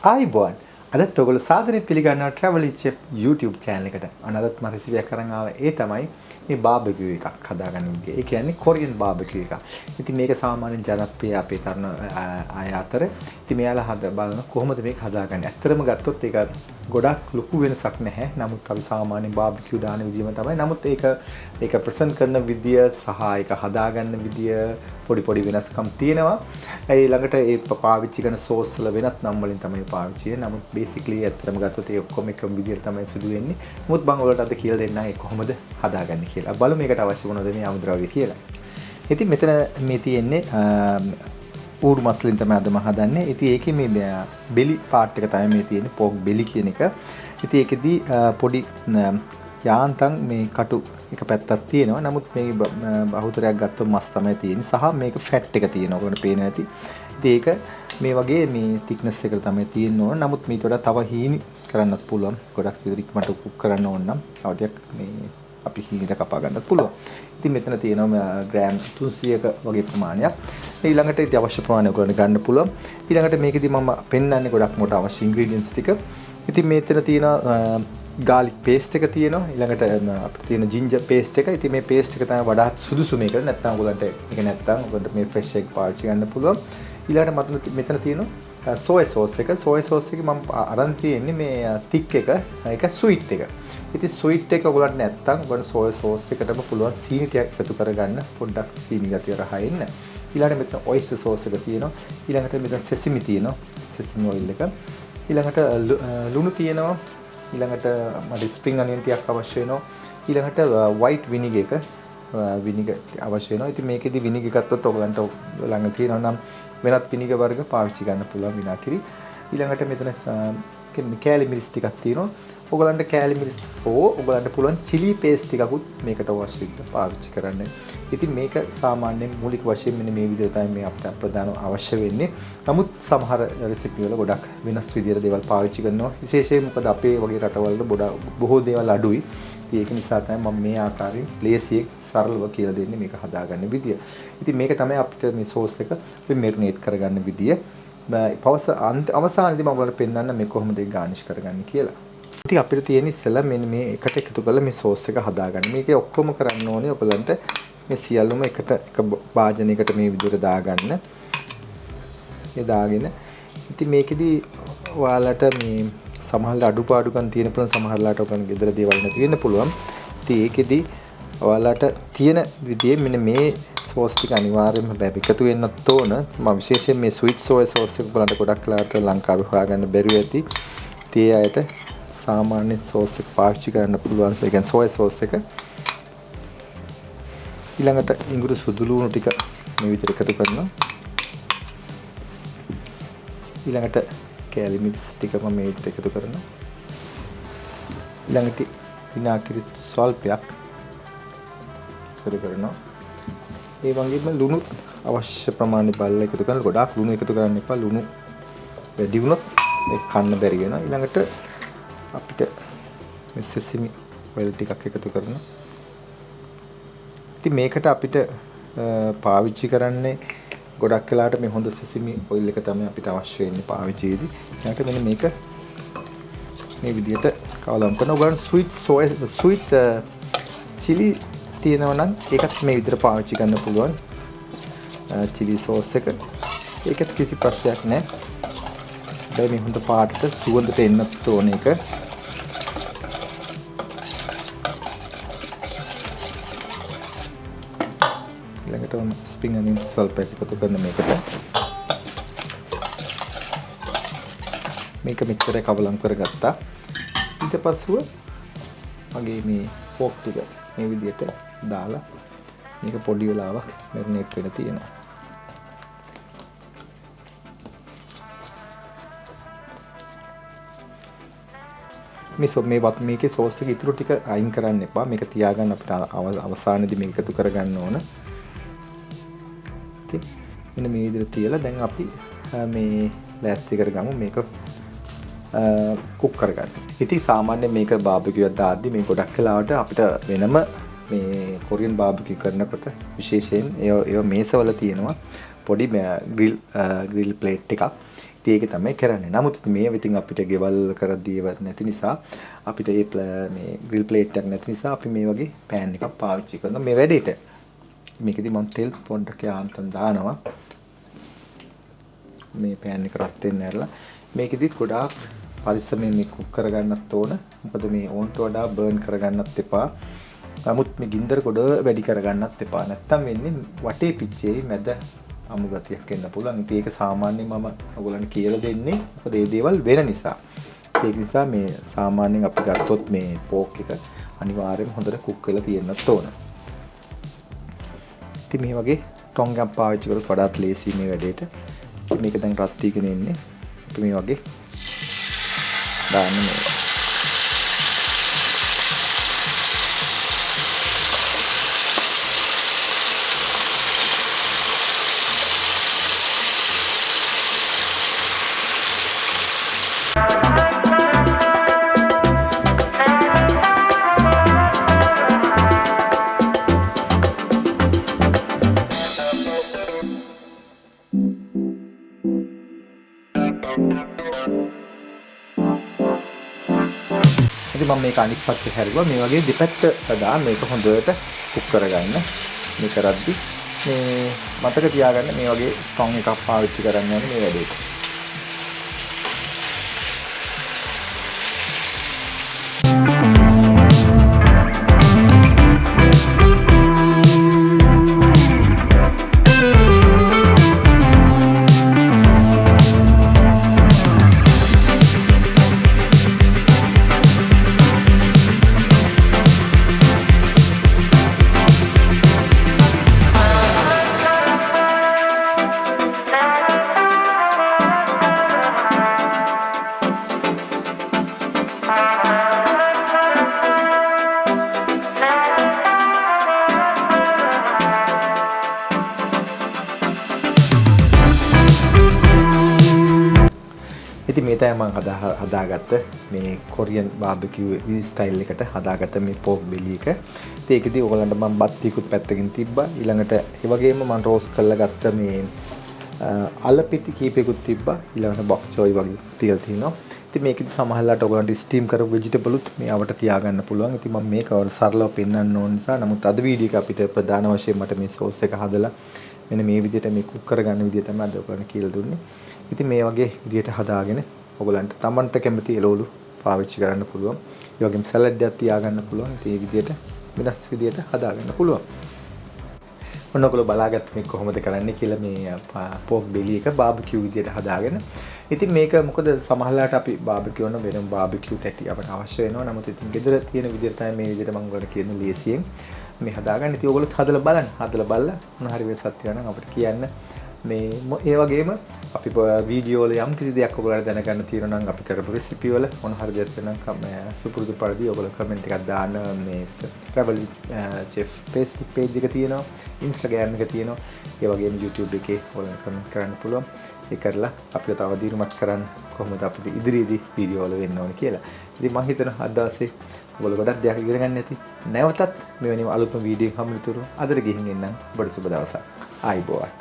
ආයිබෝන් අදත් ඔයගොල්ලෝ සාදරයෙන් පිළිගන්නවා Travel Chef YouTube channel එකට. අනදත් මම රෙසිපියක් කරන් ආවා. ඒ තමයි මේ බාබකියු එකක් හදාගන්න විදිය. ඒ කියන්නේ කොරියන් බාබකියු එකක්. ඉතින් මේක සාමාන්‍යයෙන් ජනප්‍රිය අපේ තරුණ අය අතර. ඉතින් මෙයාලා හද බලන කොහොමද මේක හදාගන්නේ. ඇත්තටම ගත්තොත් ඒක ගොඩක් ලොකු වෙනසක් නැහැ. නමුත් අපි සාමාන්‍ය බාබකියු දාන විදියම තමයි. නමුත් ඒක ප්‍රසන්ට් කරන විදිය සහ ඒක හදාගන්න විදිය පොඩි පොඩි වෙනස්කම් තියෙනවා. ඒ ළඟට ඒ පාවිච්චි කරන සෝස් වල වෙනත් නම් වලින් තමයි පාවිච්චි කරන්නේ. නමුත් බේසිකලි ඇත්තටම ගත්තොත් ඒ ඔක්කොම එකම විදියට තමයි සිදු වෙන්නේ. නමුත් මම ඔයාලට අද කියලා දෙන්නම් ඒ කොහොමද හදාගන්නේ කියලා. බලමු මේකට අවශ්‍ය මොනවද මේ අමුද්‍රව්‍ය කියලා. ඉතින් මෙතන මේ තියෙන්නේ ඌරු මස් වලින් තමයි අද මම හදන්නේ. ඉතින් ඒකේ මේ බෙලි පාර්ට් එක තමයි මේ තියෙන්නේ. පෝක් බෙලි කියන එක. ඉතින් ඒකෙදි පොඩි යාන්තම් මේ කටු එක පැත්තක් තියෙනවා. නමුත් මේ බහුතරයක් ගත්තොත් මස් තමයි තියෙන්නේ. සහ මේක ෆැට් එක තියෙනවා. ඔයගොල්ලෝ පේනවා ඇති. ඉතින් ඒක මේ වගේ මේ thickness එකට තමයි තියෙන්න ඕන. නමුත් මේට වඩා තව හීනි කරන්නත් පුළුවන්. ගොඩක් ඉක්මනට කුක් කරන්න ඕන නම් තව ටිකක් මේ අපි හීනට කපා ගන්නත් පුළුවන්. ඉතින් මෙතන තියෙනවා ග්‍රෑම් 300ක වගේ ප්‍රමාණයක්. ඊළඟට ඉතින් අවශ්‍ය ප්‍රමාණය ඔයගොල්ලෝ ගන්න පුළුවන්. ඊළඟට මේකෙදි මම පෙන්නන්නේ ගොඩක් මොට අවශ්‍ය ingredients ටික. ඉතින් මෙතන තියෙනවා garlic paste එක තියෙනවා. ඊළඟට අපිට තියෙන ginger paste එක. ඉතින් මේ paste එක තමයි වඩාත් සුදුසු මේකට. නැත්නම් ඔයගලන්ට ඒක නැත්නම් ඔයගලන්ට මේ fresh එක පාවිච්චි කරන්න පුළුවන්. ඊළඟට මෙතන තියෙනවා soy sauce එක. soy sauce එක මම අරන් තියෙන්නේ මේ thick එක. ඒක sweet එක. ඉතින් sweet එක ඔයගලන්ට නැත්නම් ඔයගලන්ට soy sauce එකටම පුළුවන් සීනි ටිකක් එකතු කරගන්න. පොඩ්ඩක් සීනි ගතිය රහා එන්න. ඊළඟට මෙතන oyster sauce එක තියෙනවා. ඊළඟට මෙතන sesame තියෙනවා. sesame oil එක. ඊළඟට ලුණු තියෙනවා. ඊළඟට මට ස්ප්‍රින්ග් අනියන් ටිකක් අවශ්‍ය වෙනවා. ඊළඟට white vinegar එක විනිගර් අවශ්‍ය වෙනවා. ඉතින් මේකෙදි විනිගර් ගත්තොත් ඔයගලන්ට ළඟ තියෙනවා නම් වෙනත් විනිගර් වර්ග පාවිච්චි කරන්න පුළුවන් විනාකිරි. ඊළඟට මෙතන කෑලි මිරිස් ටිකක් තියෙනවා. ඔයගලන්ට කෑලි මිරිස් හෝ ඔයගලන්ට පුළුවන් chili paste ටිකකුත් මේකට අවශ්‍ය විදිහට පාවිච්චි කරන්න. ඉතින් මේක සාමාන්‍යයෙන් මූලික වශයෙන් මෙන්න මේ විදිහට තමයි මේ අපිට ප්‍රධාන අවශ්‍ය වෙන්නේ. නමුත් සමහර රෙසිපි වල ගොඩක් වෙනස් විදිහට දේවල් පාවිච්චි කරනවා. විශේෂයෙන් මොකද අපේ වගේ රටවල බොහෝ දේවල් අඩුයි. ඉතින් ඒක නිසා තමයි මම මේ ආකාරයෙන් ලේසියෙන් සරලව කියලා දෙන්නේ මේක හදාගන්න විදිය. ඉතින් මේක තමයි අපිට මේ සෝස් එක අපි මෙරිනේට් කරගන්න විදිය. අවසානයේදී මම ඔයාලට පෙන්නන්න මේ කොහොමද ඒක ගානිෂ් කරගන්නේ කියලා. ඉතින් අපිට තියෙන ඉස්සෙල්ලා මෙන්න මේ එකට එකතු කරලා මේ සෝස් එක හදාගන්න. මේකේ ඔක්කොම කරන්න ඕනේ ඔයගලන්ට මේ සියල්ලම එක භාජනයකට මේ විදිහට දාගන්න. ඒ දාගෙන ඉතින් මේකෙදි ඔයාලට මේ සමහරවිට අඩුපාඩුකම් තියෙන පුළුවන් සමහරලාට ඔයගොල්ලන් ගෙදර දේවල් නැති වෙන්න පුළුවන්. ඉතින් ඒකෙදි ඔයාලට තියෙන විදිහේ මෙන්න මේ සෝස් ටික අනිවාර්යයෙන්ම එකතු වෙන්නත් ඕන. මම විශේෂයෙන් මේ sweet soy sauce එක බලන්න ගොඩක් වෙලාවට ලංකාවේ හොයාගන්න බැරුව ඇති. ඒ අයට සාමාන්‍ය සෝස් එක පාවිච්චි කරන්න පුළුවන්. ඒ කියන්නේ soy sauce එක. ඊළඟට ඉඟුරු සුදු ලුණු ටික මේ විදිහට එකතු කරනවා. ඊළඟට කෑලි මිරිස් ටික මම මේ විදිහට එකතු කරනවා. ඊළඟට විනාගිරි ස්වල්පයක් එකතු කරනවා. ඒ වගේම ලුණු අවශ්‍ය ප්‍රමාණය බලලා එකතු කරන්න. ගොඩාක් ලුණු එකතු කරන්න එපා. ලුණු වැඩි වුණොත් ඒක කන්න බැරි වෙනවා. ඊළඟට අපිට මේ sesame oil ටිකක් එකතු කරනවා. ඉතින් මේකට අපිට පාවිච්චි කරන්නේ ගොඩක් වෙලාවට මේ හොඳ sesame oil එක තමයි අපිට අවශ්‍ය වෙන්නේ පාවිච්චියේදී. ඊට මෙන්න මේක මේ විදිහට කවලම් කරනවා. ඔයගොල්ලන් sweet chili තියෙනවා නම් ඒකත් මේ විදිහට පාවිච්චි කරන්න පුළුවන්. chili sauce එක. ඒකත් කිසි ප්‍රශ්නයක් නැහැ. දැන් මේ හොඳ පාටට සුවඳට එන්නත් ඕනේ ඒක. ඊළඟට ස්ප්‍රින්ග් අනියන් ස්වල්ප එකතු කරන මේකට. මේක මෙච්චර කවලම් කරගත්තා. ඊට පස්සුව මගේ මේ පෝක් ටික මේ විදිහට දාලා මේක පොඩි වෙලාවක් මැරිනේට් වෙලා තියෙනවා. මේකේ සෝස් එක ඉතුරු ටික අයින් කරන්න එපා. මේක තියාගන්න අපිට අවසානයේදී මේක එකතු කරගන්න ඕන. ඉතින් මෙන්න මේ විදිහට තියලා දැන් අපි මේ ලෑස්ති කරගමු මේක කුක් කරගන්න. ඉතින් සාමාන්‍යයෙන් මේක බාබකියු එකක් දාද්දි මේ ගොඩක් වෙලාවට අපිට වෙනම මේ කොරියන් බාබකියු කරනකොට විශේෂයෙන් ඒ මේසවල තියෙනවා පොඩි ග්‍රිල් ප්ලේට් එකක්. ඉතින් ඒක තමයි කරන්නේ. නමුත් මේ ඉතින් අපිට ගෙවල් කරද්දී ඒවත් නැති නිසා අපිට මේ ග්‍රිල් ප්ලේට් එකක් නැති නිසා අපි මේ වගේ පෑන් එකක් පාවිච්චි කරනවා මේ වැඩේට. මේකෙදි මම තෙල් පොඩ්ඩක් යාන්තම් දානවා. මේ පෑන් එක රත් වෙන්න ඇරලා මේකෙදි ගොඩාක් පරිස්සමෙන් මේ කුක් කරගන්නත් ඕන. මොකද මේ ඕන්ට වඩා බර්න් කරගන්නත් එපා. නමුත් මේ ගින්දර ගොඩ වැඩි කරගන්නත් එපා. නැත්තම් වෙන්නේ වටේ පිච්චේ මැද අමු ගතියක් එන්න පුළුවන්. ඉතින් ඒක සාමාන්‍යයෙන් මම ඔයගොල්ලන්ට කියලා දෙන්නේ. මොකද මේ දේවල් වෙන නිසා. ඒක නිසා මේ සාමාන්‍යයෙන් අපි ගත්තොත් මේ පෝක් එක අනිවාර්යයෙන්ම හොඳට කුක් වෙලා තියෙන්නත් ඕන. ඉතින් මේ වගේ ටොං එකක් පාවිච්චි කරලා වඩාත් ලේසි මේ වැඩේට. මේක දැන් රත් වීගෙන ඉන්නේ. අපි මේ වගේ දාන්න මේක. ඉතින් මම මේක අනිත් පැත්තට හැරුවා. මේ වගේ දෙපැත්ත දාලා මේක හොඳට කුක් කරගන්න. මේ කරද්දි මේ මතක තියාගන්න මේ වගේ ටොං එකක් පාවිච්චි කරන්න ඕනේ මේ වැඩේට. ඉතින් මේ තමයි මම හදාගත්ත මේ කොරියන් බාබකියු ස්ටයිල් එකට හදාගත්ත මේ පෝක් බෙලි එක. ඉතින් ඒකෙදි ඔයගලන්ට මම බත් ටිකුත් පැත්තකින් තිබ්බා. ඊළඟට ඒ වගේම මම රෝස්ට් කරලා ගත්ත මේ අලපිටි කීපයකුත් තිබ්බා. ඊළඟට බොක් චෝයි වගේ තියලා තිනවා. ඉතින් මේකෙදි සමහරලාට ඔයගලන්ට ස්ටීම් කරපු වෙජිටබලුත් මේ අවට තියාගන්න පුළුවන්. ඉතින් මම මේක සරලව පෙන්වන්න ඕන නිසා නමුත් අද වීඩියෝ එක අපිට ප්‍රධාන වශයෙන් මට මේ සෝස් එක හදලා මෙන්න මේ විදිහට මේ කුක් කරගන්න විදිය තමයි අද ඔයගලන්ට කියලා දුන්නේ. ඉතින් මේ වගේ විදිහට හදාගෙන ඔයගලන්ට තමන්ට කැමති එළවලු පාවිච්චි කරන්න පුළුවන්. ඒ වගේම සලාඩ් එකක් තියාගන්න පුළුවන්. ඉතින් මේ විදිහට වෙනස් විදිහට හදාගන්න පුළුවන්. ඔන්න ඔයගොල්ලෝ බලාගත්ත මේ කොහොමද කරන්නේ කියලා මේ පෝක් බෙලි එක බාබකියු විදිහට හදාගෙන. ඉතින් මේක මොකද සමහරලාට අපි බාබකියු කරන වෙනම බාබකියු තැටි අපට අවශ්‍ය වෙනවා. නමුත් ඉතින් ගෙදර තියෙන විදිහට තමයි මේ විදිහට මම ඔයගොල්ලන්ට කියන ලේසියෙන් මේ හදාගන්න. ඉතින් ඔයගොල්ලොත් හදලා බලන්න. හදලා බලලා මොන හරි වෙනසක් තියෙනවා නම් අපිට කියන්න. මේ ඒ වගේම අපි වීඩියෝ වල යම් කිසි දෙයක් ඔයගොල්ලන්ට දැනගන්න තියෙනවා නම් අපි කරපු රෙසිපි වල මොන හරි දෙයක් වෙනනම් සුපුරුදු පරිදි ඔයගොල්ලෝ කමෙන්ට් එකක් දාන්න. මේ travel chef Facebook page එක තියෙනවා, Instagram එක තියෙනවා. ඒ වගේම YouTube එකේ ඔයගොල්ලෝ කමෙන්ට් කරන්න පුළුවන්. ඒ කරලා අපිට තව දිනුමත් කරන්න කොහොමද අපිට ඉදිරියේදී වීඩියෝ වල වෙන්න ඕනේ කියලා. ඉතින් මම හිතනවා අද දවසේ ඔයගොල්ලෝ ගොඩක් දෙයක් ඉගෙන ගන්න ඇති. නැවතත් මෙවැනි අලුත්ම වීඩියෝ එකක් හම්බෙන්න තුරු අදට ගිහින් එන්නම්. ඔබට සුබ දවසක්. ආයිබෝවන්.